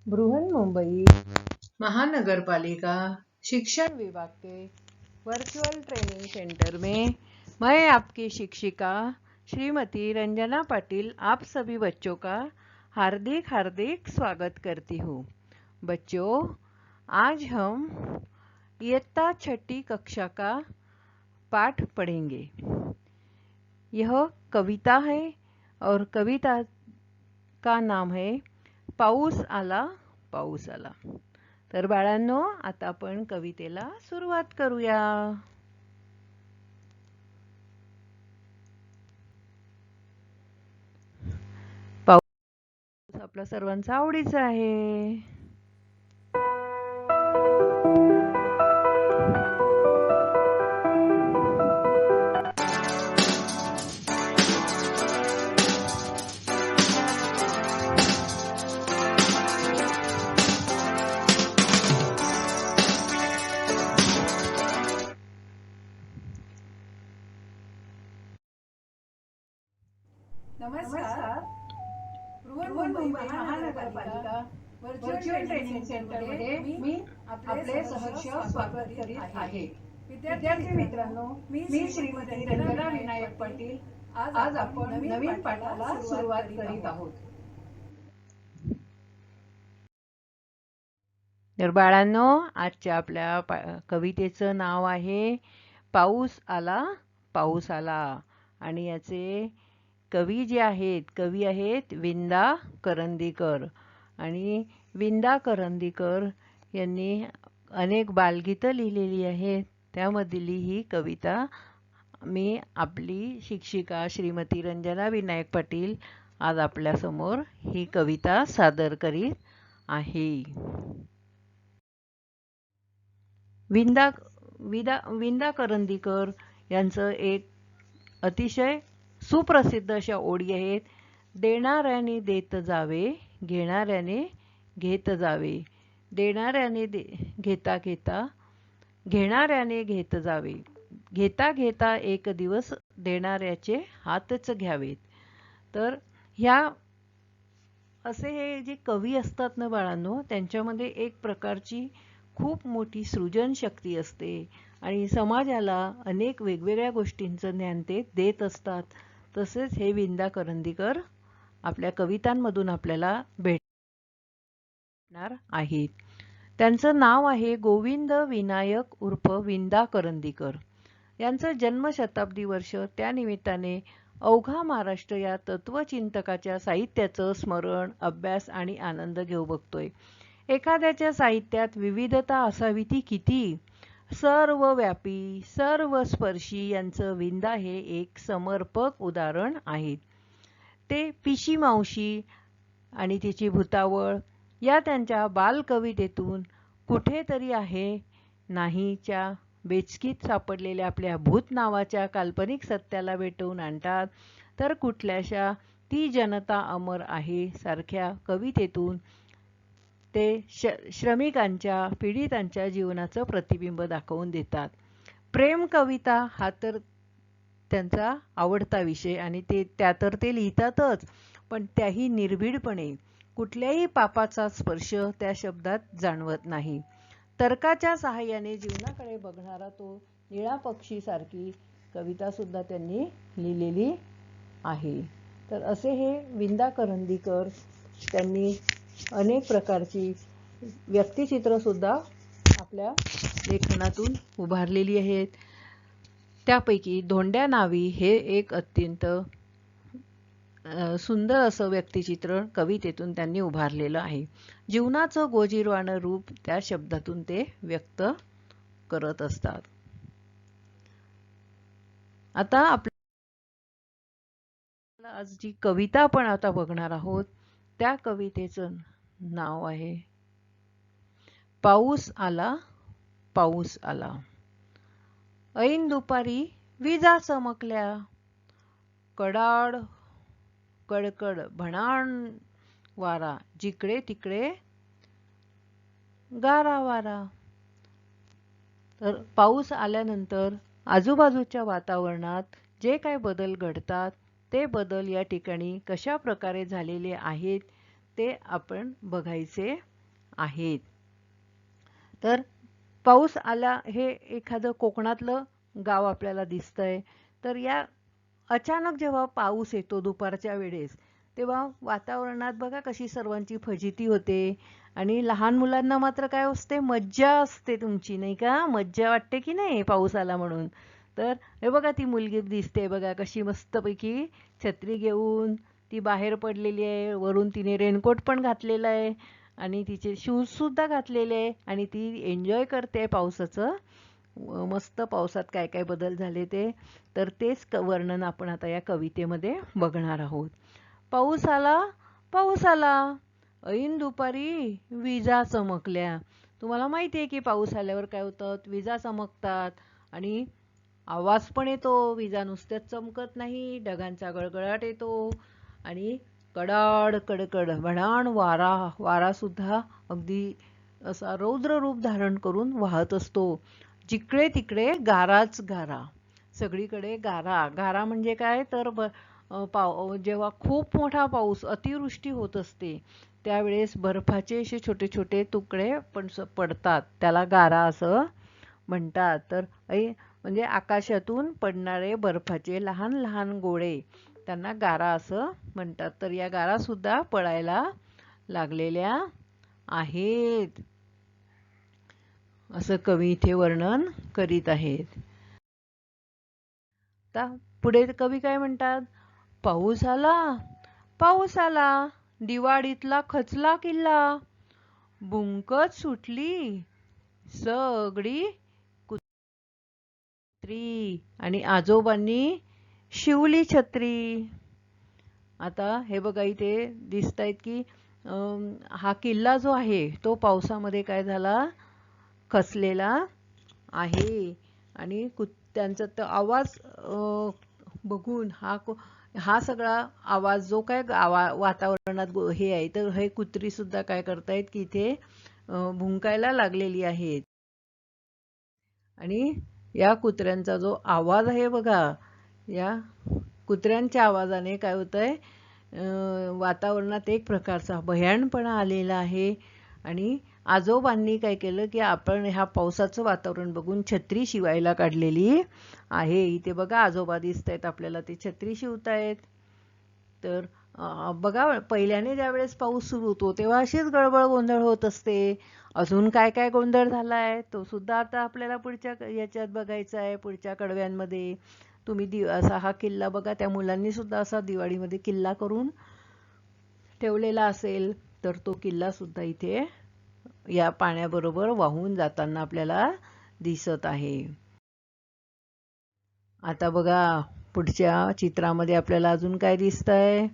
बृहन्मुंबई महानगरपालिका शिक्षण विभाग के वर्चुअल ट्रेनिंग सेंटर में मैं आपकी शिक्षिका श्रीमती रंजना पाटिल आप सभी बच्चों का हार्दिक हार्दिक स्वागत करती हूँ। बच्चों, आज हम इयत्ता छठी कक्षा का पाठ पढ़ेंगे। यह कविता है और कविता का नाम है पाऊस आला पाऊस आला। तर बाळांनो, आता आपण कवितेला सुरुवात करूया। पाऊस आपला सर्वांचा आवडीचा आहे। नमस्कार. बृहन्मुंबई महानगरपालिका वर्चुअल ट्रेनिंग सेंटरमध्ये मी आपले सहर्ष स्वागत करीत आहे. विद्यार्थी मित्रांनो, मी श्रीमती रंजना विनायक पाटील. आज आपण नवीन पाठाला सुरुवात करीत आहोत. तर बाळांनो, आजच्या आपल्या कवितेचं नाव आहे पाऊस आला पाऊस आला आणि याचे कवी आहेत विंदा करंदीकर. आणि विंदा करंदीकर यांनी अनेक बालगीतं लिहिलेली आहेत. त्यामधली ही कविता मी आपली शिक्षिका श्रीमती रंजना विनायक पाटील आज आपल्यासमोर ही कविता सादर करीत आहे. विंदा करंदीकर यांचं एक अतिशय सुप्रसिद्ध अशा ओळी आहेत. देणाऱ्याने देत जावे, घेणाऱ्याने घेत जावे, देणाऱ्याने घेता घेता, घेणाऱ्याने घेत जावे, घेता घेता एक दिवस देणाऱ्याचे हातच घ्यावेत. तर ह्या असे हे जे कवी असतात ना बाळांनो, त्यांच्यामध्ये एक प्रकारची खूप मोठी सृजनशक्ती असते आणि समाजाला अनेक वेगवेगळ्या गोष्टींचं ज्ञान ते देत असतात. तसेच हे विंदा करंदीकर आपल्या कवितांमधून आपल्याला भेटणार आहेत. त्यांचं नाव आहे गोविंद विनायक उर्फ विंदा करंदीकर. यांचं जन्मशताब्दी वर्ष, त्यानिमित्ताने अवघा महाराष्ट्र या तत्वचिंतकाच्या साहित्याचं स्मरण, अभ्यास आणि आनंद घेऊ बघतोय. एखाद्याच्या साहित्यात विविधता असावी ती किती, सर्वव्यापी सर्वस्पर्शी यांचं विंदा हे एक समर्पक उदाहरण आहे. ते पिशी मावशी आणि तिची भुतावळ या त्यांच्या बालकवितेतून कुठेतरी आहे नाहीच्या बेचकीत सापडलेल्या आपल्या भूत नावाच्या काल्पनिक सत्याला भेटवून आणतात. तर कुठल्याशा ती जनता अमर आहे सारख्या कवितेतून ते श्रमिकांच्या पीडितांच्या जीवनाचं प्रतिबिंब दाखवून देतात. प्रेम कविता हा तर त्यांचा आवडता विषय आणि त्या तर ते लिहितातच, पण त्याही निर्भीडपणे कुठल्याही पापाचा स्पर्श त्या शब्दात जाणवत नाही. तर्काच्या सहाय्याने जीवनाकडे बघणारा तो निळा पक्षी सारखी कविता सुद्धा त्यांनी लिहिलेली आहे. तर असे हे विंदा करंदीकर त्यांनी अनेक प्रकारची व्यक्तिचित्र सुद्धा आपल्या लेखनातून उभारलेली आहेत. त्यापैकी धोंड्या नावी हे एक अत्यंत सुंदर असं व्यक्तिचित्र कवितेतून त्यांनी उभारलेलं आहे. जीवनाचं गोजिरवाणं रूप त्या शब्दातून ते व्यक्त करत असतात. आता आपल्याला आज जी कविता आपण आता बघणार आहोत त्या कवितेचं नाव आहे पाऊस आला पाऊस आला. ऐन दुपारी विजा चमकल्या, कडाड कडकड भणाण वारा, जिकडे तिकडे गारा वारा. तर पाऊस आल्यानंतर आजूबाजूच्या वातावरणात जे काही बदल घडतात ते बदल या ठिकाणी कशा प्रकारे झालेले आहेत ते आपण बघायचे आहेत. तर पाऊस आला हे एखादं कोकणातलं गाव आपल्याला दिसतंय. तर या अचानक जेव्हा पाऊस येतो दुपारच्या वेळेस, तेव्हा वातावरणात बघा कशी सर्वांची फजिती होते आणि लहान मुलांना मात्र काय असते, मज्जा असते तुमची, नाही का? मज्जा वाटते की नाही पाऊस आला म्हणून. तर हे बघा ती मुलगी दिसते बघा कशी मस्तपैकी छत्री घेऊन ती बाहेर पडलेली आहे. वरून तिने रेनकोट पण घातलेला आहे आणि तिचे शूज सुद्धा घातलेले आहे आणि ती एन्जॉय करते पावसाचं. मस्त पावसात काय काय बदल झाले ते. तर तेच वर्णन आपण आता या कवितेमध्ये बघणार आहोत. पाऊस आला, पाऊस आला, ऐन दुपारी विजा चमकल्या. तुम्हाला माहिती आहे की पाऊस आल्यावर काय होतं, विजा चमकतात आणि आवाज पण येतो. विजा नुसत्याच चमकत नाही, ढगांचा गळगळाट येतो आणि कडाड कडकड भडाण वारा, वारा सुद्धा अगदी असा रौद्र रूप धारण करून वाहत असतो. जिकडे तिकडे गाराच गारा, सगळीकडे गारा. गारा म्हणजे काय तर जेव्हा खूप मोठा पाऊस अतिवृष्टी होत असते त्यावेळेस बर्फाचे असे छोटे छोटे तुकडे पण पडतात, त्याला गारा असं म्हणतात. तर म्हणजे आकाशातून पडणारे बर्फाचे लहान लहान गोळे, त्यांना गारा असं म्हणतात. तर या गारा सुद्धा पडायला लागलेल्या आहेत, असं कवी इथे वर्णन करीत आहेत. आता पुढे कवी काय म्हणतात, पाऊस आला, पाऊस आला, दिवाळीतला खचला किल्ला, बुंकत सुटली सगळी कुत्री आणि आजोबांनी शिवली छत्री. आता हे बघा इथे दिसत आहेत की हा किल्ला जो आहे तो पावसामध्ये काय झाला, खचलेला आहे आणि त्यांचा तो आवाज बघून हा सगळा आवाज जो काय वातावरणात हे आहे, तर हे कुत्री सुद्धा काय करतायत की इथे भुंकायला लागलेली आहेत. आणि या कुत्र्यांचा जो आवाज आहे बघा, या कुत्र्यांच्या आवाजाने काय होतंय, वातावरणात एक प्रकारचा भयानपणा आलेला आहे. आणि आजोबांनी काय केलं की आपण ह्या पावसाचं वातावरण बघून छत्री शिवायला काढलेली आहे. इथे बघा आजोबा दिसत आहेत आपल्याला, ते छत्री शिवतायत. तर बघा पहिल्याने ज्यावेळेस पाऊस सुरू होतो तेव्हा अशीच गडबड गोंधळ होत असते. अजून काय काय गोंधळ झालाय तो सुद्धा आता आपल्याला पुढच्या याच्यात बघायचा आहे, पुढच्या कडव्यांमध्ये. तुम्ही असा हा किल्ला बघा, त्या मुलांनी सुद्धा असा दिवाळीमध्ये किल्ला करून ठेवलेला असेल, तर तो किल्ला सुद्धा इथे या पाण्याबरोबर वाहून जाताना आपल्याला दिसत आहे. आता बघा पुढच्या चित्रामध्ये आपल्याला अजून काय दिसतंय,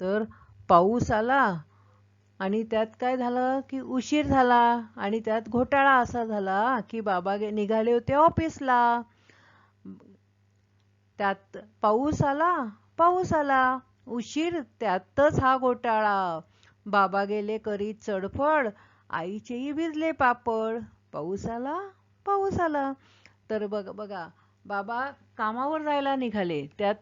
तर पाऊस आला आणि त्यात काय झालं की उशीर झाला आणि त्यात घोटाळा असा झाला की बाबा निघाले होते ऑफिसला. त्यात पाऊस आला, पाऊस आला, उशीर त्यातच हा घोटाळा. बाबा गेले करीत चडफड, आईचेही भिजले पापड. पाऊस आला, पाऊस आला. तर बघा बाबा कामावर जायला निघाले, त्यात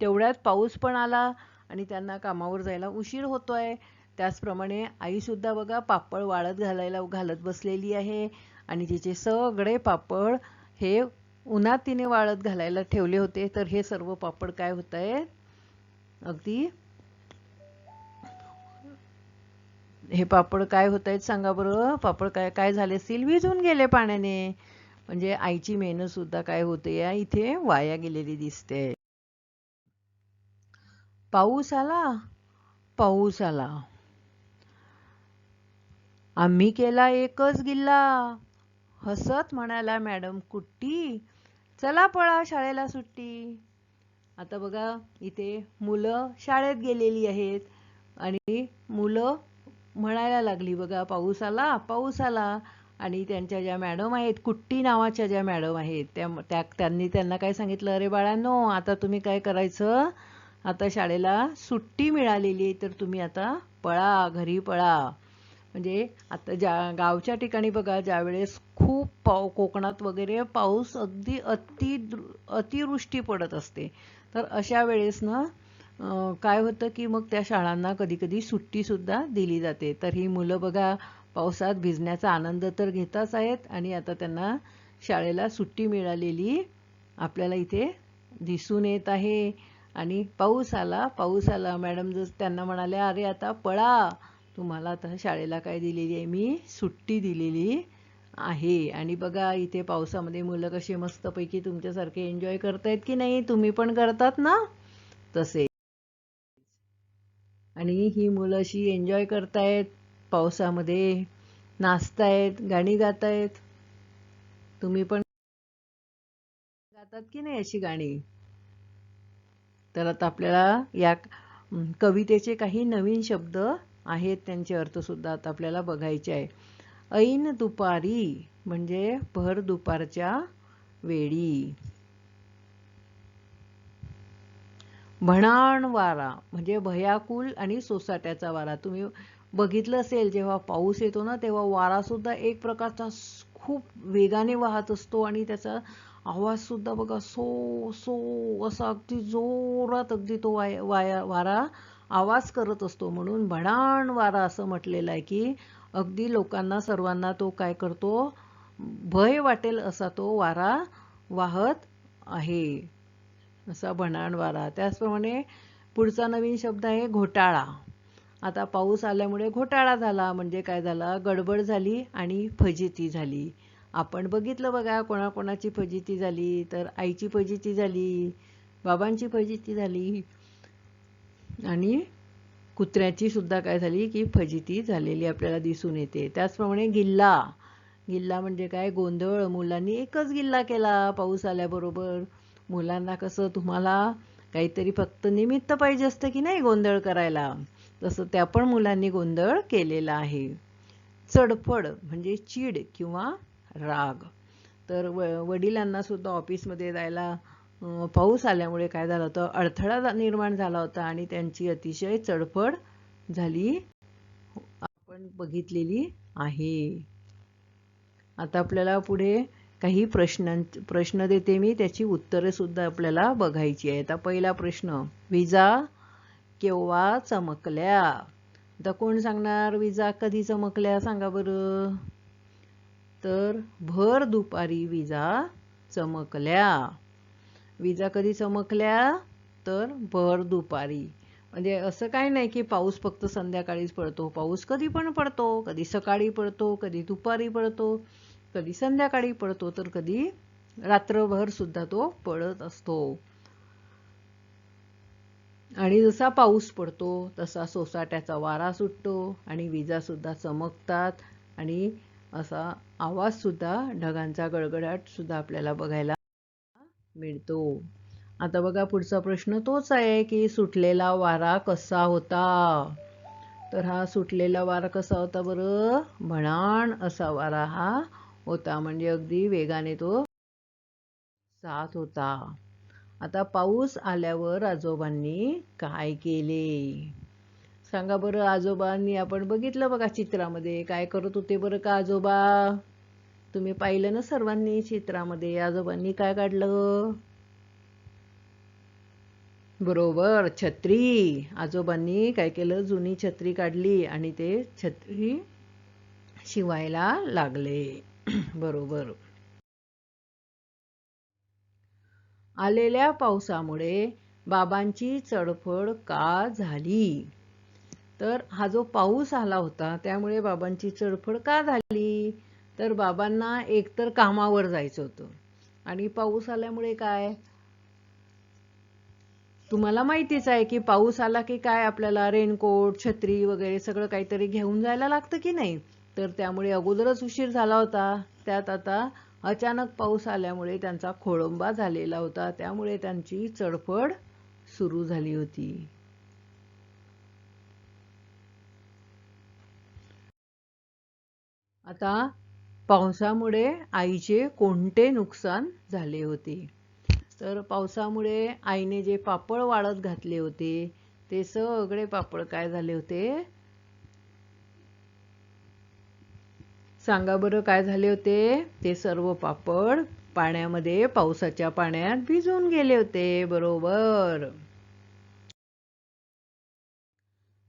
तेवढ्यात पाऊस पण आला आणि त्यांना कामावर जायला उशीर होतोय. त्याचप्रमाणे आई सुद्धा बघा पापड वाळत घालत बसलेली आहे आणि तिचे सगळे पापड हे उन्हात तिने वाळत घालायला ठेवले होते. तर हे सर्व पापड काय होत आहेत, अगदी हे पापड काय होत आहेत सांगा बरं, पापड काय काय झाले असतील, विझून गेले पाण्याने. म्हणजे आईची मेहनत सुद्धा काय होते या इथे वाया गेलेली दिसते. पाऊस आला, पाऊस आला, आम्ही केला एकच गिल्ला, हसत म्हणाला मॅडम कुट्टी, चला पळा शाळेला सुट्टी. आता बघा इथे मुलं शाळेत गेलेली आहेत आणि मुलं म्हणायला लागली बघा पाऊस आला, पाऊस आला. आणि त्यांच्या ज्या मॅडम आहेत, कुट्टी नावाच्या ज्या मॅडम आहेत, त्यांनी त्यांना काय सांगितलं, अरे बाळांनो आता तुम्ही काय करायचं, आता शाळेला सुट्टी मिळालेली आहे, तर तुम्ही आता पळा, घरी पळा. म्हणजे आता गावच्या ठिकाणी बघा ज्यावेळेस खूप कोकणात वगैरे पाऊस अगदी अतिवृष्टी पडत असते, तर अशा वेळेस ना काय होतं की मग त्या शाळांना कधी कधी सुट्टी सुद्धा दिली जाते. तर ही मुलं बघा पावसात भिजण्याचा आनंद तर घेतच आहेत आणि आता त्यांना शाळेला सुट्टी मिळालेली आपल्याला इथे दिसून येत आहे. आणि पाऊस आला, पाऊस आला. मॅडम जर त्यांना म्हणाल्या, अरे आता पळा, तुम्हाला आता शाळेला काय दिलेली आहे, मी सुट्टी दिलेली आहे. आणि बघा इथे पावसामध्ये मुलं कशी मस्तपैकी तुमच्यासारखे एन्जॉय करतायत की नाही, तुम्ही पण करतात ना तसे. आणि ही मुलं अशी एन्जॉय करतायत पावसामध्ये, नाचतायत, गाणी गातायत. तुम्ही पण गातात की नाही अशी गाणी? तर आता आपल्याला या कवितेचे काही नवीन शब्द आहेत, त्यांचे अर्थ सुद्धा आता आपल्याला बघायचे आहे. ऐन दुपारी म्हणजे भर दुपारच्या वेळी. भणाण वारा म्हणजे भयाकुल आणि सोसाट्याचा वारा. तुम्ही बघितलं असेल जेव्हा पाऊस येतो ना तेव्हा वारा सुद्धा एक प्रकारचा खूप वेगाने वाहत असतो आणि त्याचा आवाज सुद्धा बघा सो सो असा अगदी जोरात अगदी तो वारा आवाज करत असतो. म्हणून भणाण वारा असं म्हटलेलं आहे की अगदी लोकांना सर्वांना तो काय करतो, भय वाटेल असा तो वारा वाहत आहे, असा भणाण वारा. त्याचप्रमाणे पुढचा नवीन शब्द आहे घोटाळा. आता पाऊस आल्यामुळे घोटाळा झाला म्हणजे काय झाला, गडबड झाली आणि फजिती झाली. आपण बघितलं बघा कोणाकोणाची फजिती झाली, तर आईची फजिती झाली, बाबांची फजिती झाली आणि कुत्र्याची सुद्धा काय झाली की फजिती झालेली आपल्याला दिसून येते. त्याचप्रमाणे गिल्ला. गिल्ला म्हणजे काय, गोंधळ. मुलांनी एकच गिल्ला केला पाऊस आल्याबरोबर. मुलांना कसं तुम्हाला काहीतरी फक्त निमित्त पाहिजे असतं की नाही गोंधळ करायला, तसं त्या पण मुलांनी गोंधळ केलेला आहे. चडफड म्हणजे चीड किंवा राग. तर वडिलांना सुद्धा ऑफिसमध्ये जायला पाऊस आल्यामुळे काय झालं होतं, अडथळा निर्माण झाला होता आणि त्यांची अतिशय चडफड झाली आपण बघितलेली आहे. आता आपल्याला पुढे काही प्रश्न देते मी, त्याची उत्तरे सुद्धा आपल्याला बघायची आहेत. आता पहिला प्रश्न, विजा केव्हा चमकल्या? आता कोण सांगणार विजा कधी चमकल्या, सांगा बरं. तर भर दुपारी विजा चमकल्या. विजा कधी चमकल्या? तर भर दुपारी. म्हणजे असं काही नाही की पाऊस फक्त संध्याकाळीच पडतो. पाऊस कधी पण पडतो, कधी सकाळी पडतो, कधी दुपारी पडतो, कधी संध्याकाळी पडतो, तर कधी रात्रभर सुद्धा तो पडत असतो. आणि जसा पाऊस पडतो तसा सोसाट्याचा वारा सुटतो आणि विजा सुद्धा चमकतात आणि असा आवाज सुद्धा, ढगांचा गडगडाट सुद्धा आपल्याला बघायला मिळतो. आता बघा पुढचा प्रश्न तोच आहे की सुटलेला वारा कसा होता? तर हा सुटलेला वारा कसा होता बरं? भणाण असा वारा हा होता, म्हणजे अगदी वेगाने तो जात होता. आता पाऊस आल्यावर आजोबांनी काय केले? सांगा बरं. आजोबांनी आपण बघितलं बघा चित्रामध्ये काय करत होते बरं का आजोबा? तुम्ही पाहिलं ना सर्वांनी चित्रामध्ये, आजोबांनी काय काढलं? बरोबर, छत्री. आजोबांनी काय केलं, जुनी छत्री काढली आणि ते छत्री शिवायला लागले. बरोबर. आलेल्या पावसामुळे बाबांची चडफड का झाली? तर हा जो पाऊस आला होता त्यामुळे बाबांची चडफड का झाली? तर बाबांना एकतर कामावर जायचं होतं आणि पाऊस आल्यामुळे काय, तुम्हाला माहितीच आहे की पाऊस आला की काय आपल्याला रेनकोट, छत्री वगैरे सगळं काहीतरी घेऊन जायला लागतं की नाही. तर त्यामुळे अगोदरच उशीर झाला होता. त्यात आता अचानक पाऊस आल्यामुळे त्यांचा खोळंबा झालेला होता, त्यामुळे त्यांची चडफड सुरू झाली होती. आता पावसामुळे आईचे कोणते नुकसान झाले होते? तर पावसामुळे आईने जे पापड वाळत घातले होते ते सगळे पापड काय झाले होते, सांगा बरं काय झाले होते? ते सर्व पापड पाण्यामध्ये, पावसाच्या पाण्यात भिजून गेले होते. बरोबर.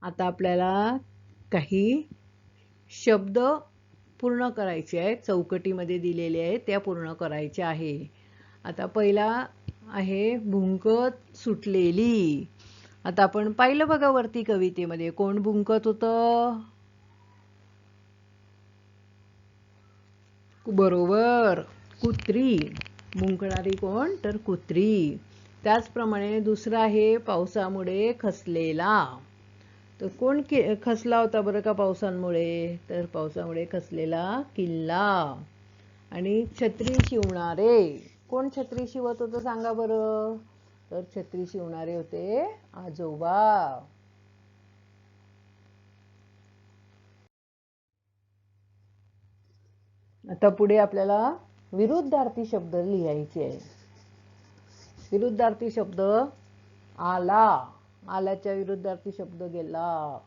आता आपल्याला काही शब्द पूर्ण करायचे आहेत, चौकटीमध्ये दिलेले आहेत त्या पूर्ण करायचे आहे. आता पहिला आहे भुंकत सुटलेली. आता आपण पाहिलं बघा वरती कवितेमध्ये कोण भुंकत होतं? बरोबर, कुत्री. भुंकणारी कोण? तर कुत्री. त्याचप्रमाणे दुसरा आहे पावसामुळे खचलेला. तर कोण खचला होता बरं का पावसामुळे? तर पावसामुळे खचलेला किल्ला. आणि छत्री शिवणारे, कोण छत्री शिवत होतं सांगा बरं? तर छत्री शिवणारे होते आजोबा. आता पुढे आपल्याला विरुद्धार्थी शब्द लिहायचे आहे. विरुद्धार्थी शब्द आला. आल्याच्या विरुद्धार्थी शब्द गेला.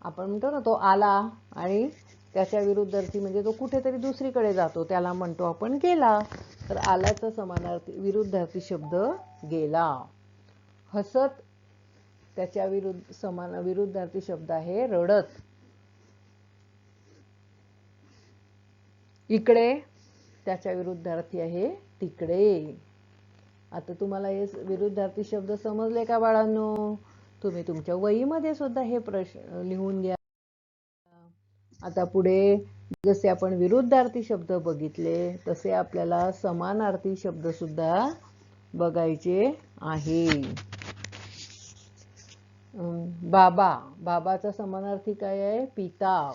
आपण म्हणतो ना तो आला आणि त्याच्या विरुद्धार्थी म्हणजे तो कुठेतरी दुसरीकडे जातो त्याला म्हणतो आपण गेला. तर आल्याचा समानार्थी विरुद्धार्थी शब्द गेला. हसत त्याच्या विरुद्धार्थी शब्द आहे रडत. इकडे त्याच्या विरुद्धार्थी आहे तिकडे. आता तुम्हाला हे विरुद्धार्थी शब्द समजले का बाळांनो? तुम्ही तुमच्या वहीमध्ये सुद्धा हे प्रश्न लिहून घ्या. आता पुढे जसे आपण विरुद्धार्थी शब्द बघितले तसे आपल्याला समानार्थी शब्द सुद्धा बघायचे आहे. बाबा, बाबाचा समानार्थी काय आहे? पिता.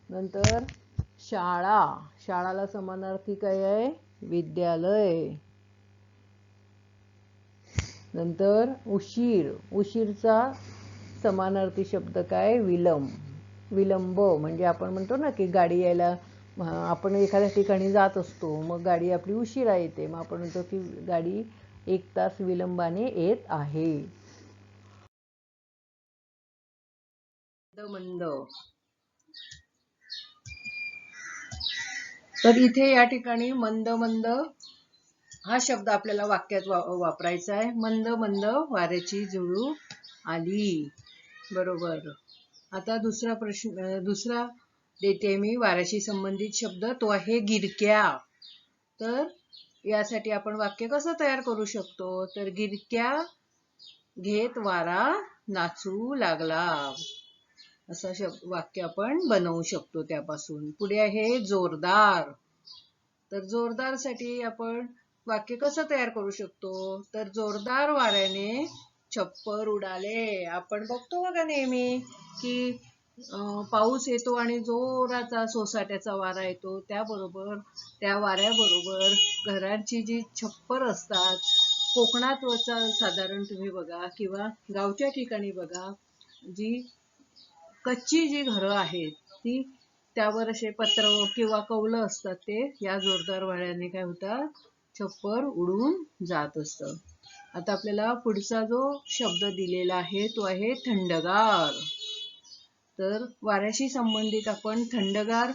नंतर शाळा, शाळाला समानार्थी काय आहे? विद्यालय. नंतर उशीर, उशीरचा समानार्थी शब्द काय? विलंब. विलंब म्हणजे आपण म्हणतो ना की गाडी यायला, आपण एखाद्या ठिकाणी जात असतो मग गाडी आपली उशिरा येते, मग आपण म्हणतो की गाडी 1 तास विलंबाने येत आहे. मंद. तर इथे या ठिकाणी मंद मंद हा शब्द आपल्याला वाक्यात वापरायचा आहे. मंद मंद वाऱ्याची झुळूक आली. बरोबर. आता दुसरा देते मी वाऱ्याशी संबंधित शब्द, तो आहे गिरक्या. तर यासाठी आपण वाक्य कसं तयार करू शकतो? तर गिरक्या घेत वारा नाचू लागला, असं वाक्य आपण बनवू शकतो त्यापासून. पुढे आहे जोरदार. तर जोरदार साठी आपण वाक्य कसं तयार करू शकतो? तर जोरदार वाऱ्याने छप्पर उडाले. आपण बघतो बघा नेहमी की पाऊस येतो आणि जोराचा सोसाट्याचा वारा येतो, त्याबरोबर त्या वाऱ्याबरोबर घरांची जी छप्पर असतात, कोकणात साधारण तुम्ही बघा किंवा गावच्या ठिकाणी बघा, जी कच्ची जी घरं आहेत ती त्यावर असे पत्र किंवा कौलं असतात, ते या जोरदार वाऱ्याने काय होतात? छप्पर उडून जात असतं. आता आपल्याला पुढचा जो शब्द दिलेला आहे तो आहे थंडगार. तर वाऱ्याशी संबंधित आपण थंडगार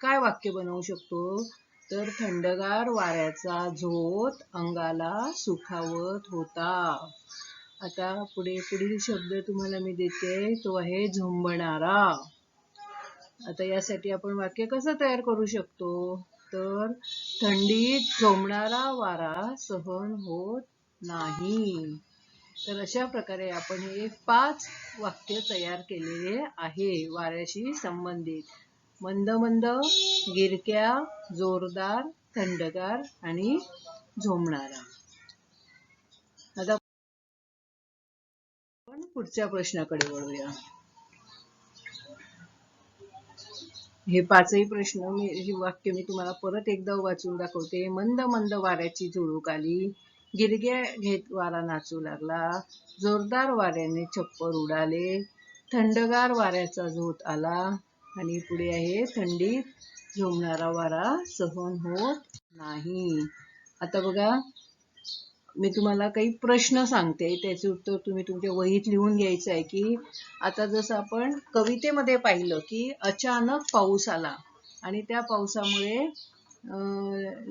काय वाक्य बनवू शकतो? तर थंडगार वाऱ्याचा झोत अंगाला सुखावत होता. आता पुढील शब्द तुम्हाला मी देते तो आहे झोंबणारा. आता यासाठी आपण वाक्य कसं तयार करू शकतो? तर थंडीत झोंबणारा वारा सहन होत नाही. तर अशा प्रकारे आपण हे 5 वाक्य तयार केलेले आहे वाऱ्याशी संबंधित. मंद मंद, गिरक्या, जोरदार, थंडगार आणि झोंबणारा. आता आपण पुढच्या प्रश्नाकडे वळूया. हे 5ही प्रश्न ही वाक्य मी तुम्हाला परत एकदा वाचून दाखवते. मंद मंद वाऱ्याची झुळूक आली, गिरग्या घेत वारा नाचू लागला, जोरदार वाऱ्याने छप्पर उडाले, थंडगार वाऱ्याचा झोत आला आणि पुढे आहे थंडीत झोंबणारा वारा सहन होत नाही. आता बघा, मी तुम्हाला काही प्रश्न सांगते, त्याचे उत्तर तुम्ही तुमच्या वहीत लिहून घ्यायचं आहे. की आता जसं आपण कवितेमध्ये पाहिलं की अचानक पाऊस आला आणि त्या पावसामुळे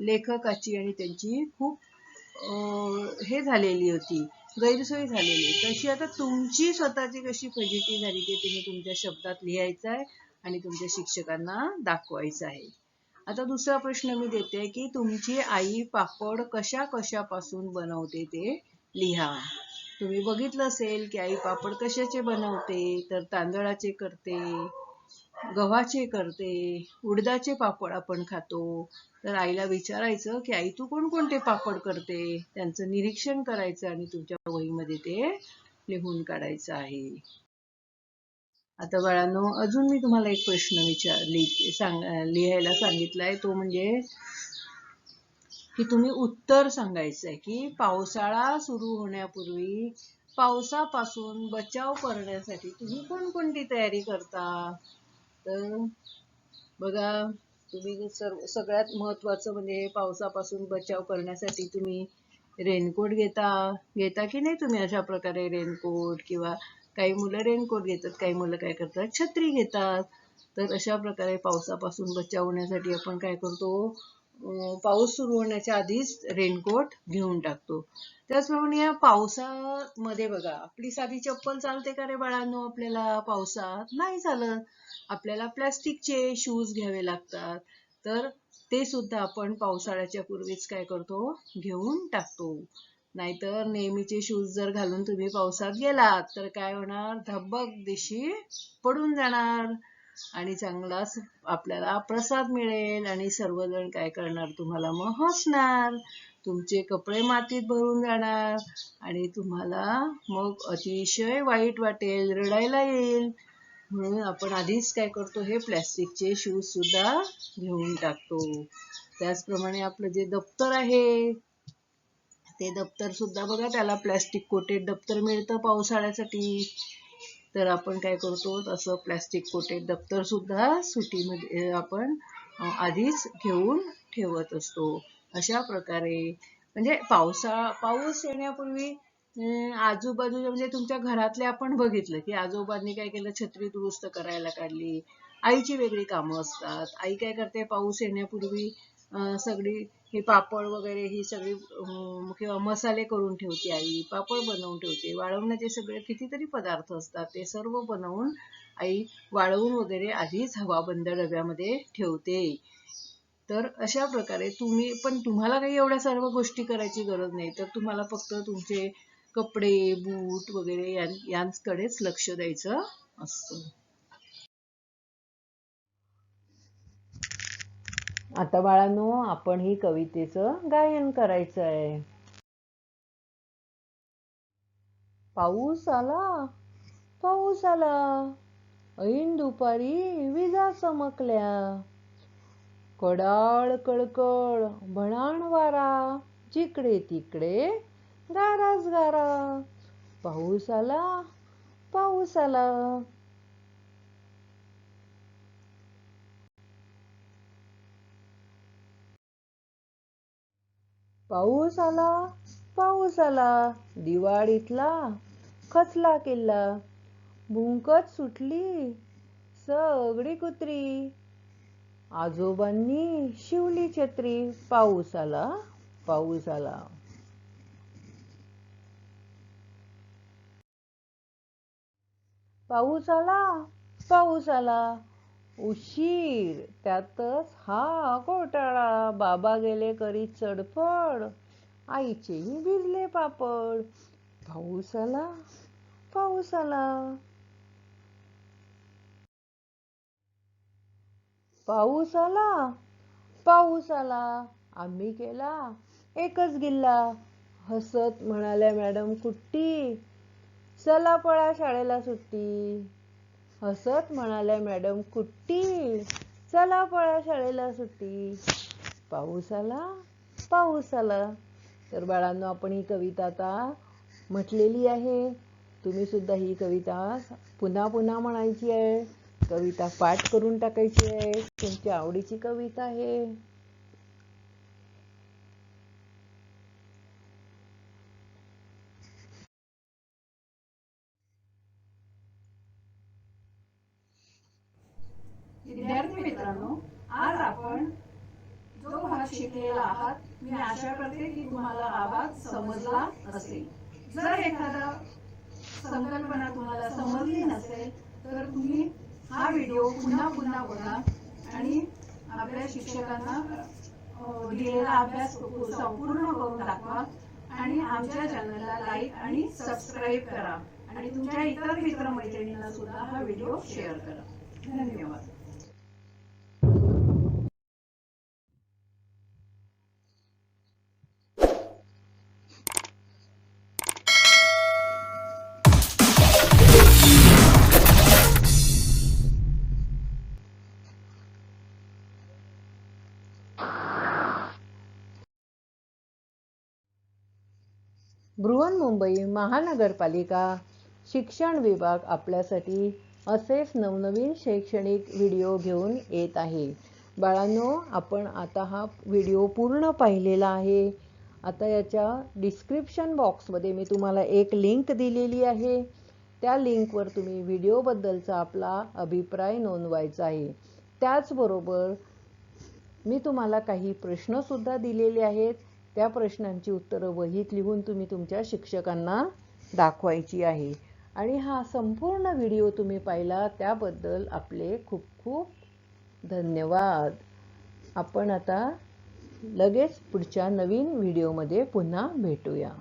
लेखकाची आणि त्यांची खूप हे झालेली होती गैरसोय झालेली, तशी आता तुमची स्वतःची कशी फजिती झाली ते तुम्ही तुमच्या शब्दात लिहायचं आहे आणि तुमच्या शिक्षकांना दाखवायचं आहे. आता दुसरा प्रश्न मी देते की तुमची आई पापड कशा कशापासून बनवते ते लिहा. तुम्ही बघितलं असेल की आई पापड कशाचे बनवते, तर तांदळाचे करते, गव्हाचे करते, उडदाचे पापड आपण खातो. तर आईला विचारायचं की आई तू कोणकोणते पापड करते, त्यांचं निरीक्षण करायचं आणि तुमच्या वहीमध्ये ते लिहून काढायचं आहे. आता बाळांनो, अजून मी तुम्हाला एक प्रश्न लिहायला सांगितलाय, तो म्हणजे की तुम्ही उत्तर सांगायचंय की पावसाळा सुरू होण्यापूर्वी पावसापासून बचाव करण्यासाठी तुम्ही कोणकोणती तयारी करता. तर बघा, तुम्ही सगळ्यात महत्वाचं म्हणजे पावसापासून बचाव करण्यासाठी तुम्ही रेनकोट घेता की नाही तुम्ही अशा प्रकारे रेनकोट, किंवा काही मुलं रेनकोट घेतात, काही मुलं काय करतात छत्री घेतात. तर अशा प्रकारे पावसापासून बचाव होण्यासाठी आपण काय करतो, पाऊस सुरू होण्याच्या आधीच रेनकोट घेऊन टाकतो. त्याचप्रमाणे या पावसामध्ये बघा, आपली साधी चप्पल चालते का रे बाळांनो, आपल्याला पावसात नाही चालत, आपल्याला प्लॅस्टिकचे शूज घ्यावे लागतात. तर ते सुद्धा आपण पावसाळ्याच्या पूर्वीच काय करतो, घेऊन टाकतो. नाहीतर नेहमीचे शूज जर घालून तुम्ही पावसात गेलात तर काय होणार, धब्बक दिशी पडून जाणार आणि चांगलाच आपल्याला प्रसाद मिळेल आणि सर्वजण काय करणार, तुम्हाला मग हसणार, तुमचे कपडे मातीत भरून जाणार आणि तुम्हाला मग अतिशय वाईट वाटेल, रडायला येईल. म्हणून आपण आधीच काय करतो, हे प्लॅस्टिकचे शूज सुद्धा घेऊन टाकतो. त्याचप्रमाणे आपलं जे दप्तर आहे, ते दप्तर सुद्धा बघा, त्याला प्लॅस्टिक कोटेड दप्तर मिळतं पावसाळ्यासाठी. तर आपण काय करतो, तसं प्लॅस्टिक कोटेड दप्तर सुद्धा सुटीमध्ये आपण आधीच घेऊन ठेवत असतो. अशा प्रकारे म्हणजे पाऊस येण्यापूर्वी आजूबाजूला म्हणजे तुमच्या घरातले आपण बघितलं की आजोबांनी काय केलं, छत्री दुरुस्त करायला काढली. आईची वेगळी कामं असतात. आई काय करते, पाऊस येण्यापूर्वी सगळी हे पापड वगैरे ही सगळी किंवा मसाले करून ठेवते, आई पापड बनवून ठेवते, वाळवण्याचे सगळे कितीतरी पदार्थ असतात, ते सर्व बनवून आई वाळवून वगैरे आधीच हवाबंद डब्यामध्ये ठेवते. तर अशा प्रकारे तुम्हाला काही एवढ्या सर्व गोष्टी करायची गरज नाही. तर तुम्हाला फक्त तुमचे कपडे, बूट वगैरे यांकडेच लक्ष द्यायचं असतं. आता बाळांनो, आपण ही कवितेचं गायन करायचं आहे. पाऊस आला, पाऊस आला, ऐन दुपारी विजा चमकल्या, कडाळ कळकळ भणाण वारा, जिकडे तिकडे गाराच गारा. पाऊस आला, पाऊस आला. पाऊस आला, पाऊस आला, दिवाळीतला खचला किल्ला, भुंकत सुटली सगळी कुत्री, आजोबांनी शिवली छत्री. पाऊस आला, पाऊस आला. पाऊस आला, पाऊस आला, उशीर त्यातच हा घोटाळा, बाबा गेले करीत चडफड, आईचेही भिजले पापड. पाऊस आला, पाऊस आला. पाऊस आला, पाऊस आला, आम्ही केला एकच गिल्ला, हसत म्हणाल्या मॅडम कुट्टी, चला पळा शाळेला सुट्टी. हसत म्हणाल्या मॅडम कुट्टी, चला पळा शाळेला सुट्टी. पाऊस आला, पाऊस आला. तर बाळांनो, आपण ही कविता आता म्हटलेली आहे. तुम्ही सुद्धा ही कविता पुन्हा पुन्हा म्हणायची आहे, कविता पाठ करून टाकायची आहे. तुमच्या आवडीची कविता आहे. विद्यार्थी मित्रांनो, आज आपण जो भाग शिकलेला आहात, मी आशा करते की तुम्हाला आवाज समजला असेल. जर एखादा संकल्पना तुम्हाला समजली नसेल तर तुम्ही हा व्हिडिओ पुन्हा पुन्हा बघा आणि आपल्या शिक्षकांना दिलेला अभ्यास संपूर्ण करून दाखवा आणि आमच्या चॅनलला लाईक आणि सबस्क्राईब करा आणि तुमच्या इतर मित्रमैत्रिणींना सुद्धा हा व्हिडिओ शेअर करा. धन्यवाद. बृहन्मुंबई महानगरपालिका शिक्षण विभाग आपल्यासाठी असेच नवनवीन शैक्षणिक व्हिडिओ घेऊन येत आहे. बाळांनो, आपण आता हा व्हिडिओ पूर्ण पाहिलेला आहे. आता याच्या डिस्क्रिप्शन बॉक्समध्ये मी तुम्हाला एक लिंक दिलेली आहे. त्या लिंकवर तुम्ही व्हिडिओबद्दलचा आपला अभिप्राय नोंदवायचा आहे. त्याचबरोबर मी तुम्हाला काही प्रश्नसुद्धा दिलेले आहेत. त्या प्रश्नांची उत्तरं वहीत लिहून तुम्ही तुमच्या शिक्षकांना दाखवायची आहे. आणि हा संपूर्ण व्हिडिओ तुम्ही पाहिला त्याबद्दल आपले खूप खूप धन्यवाद. आपण आता लगेच पुढच्या नवीन व्हिडिओमध्ये पुन्हा भेटूया.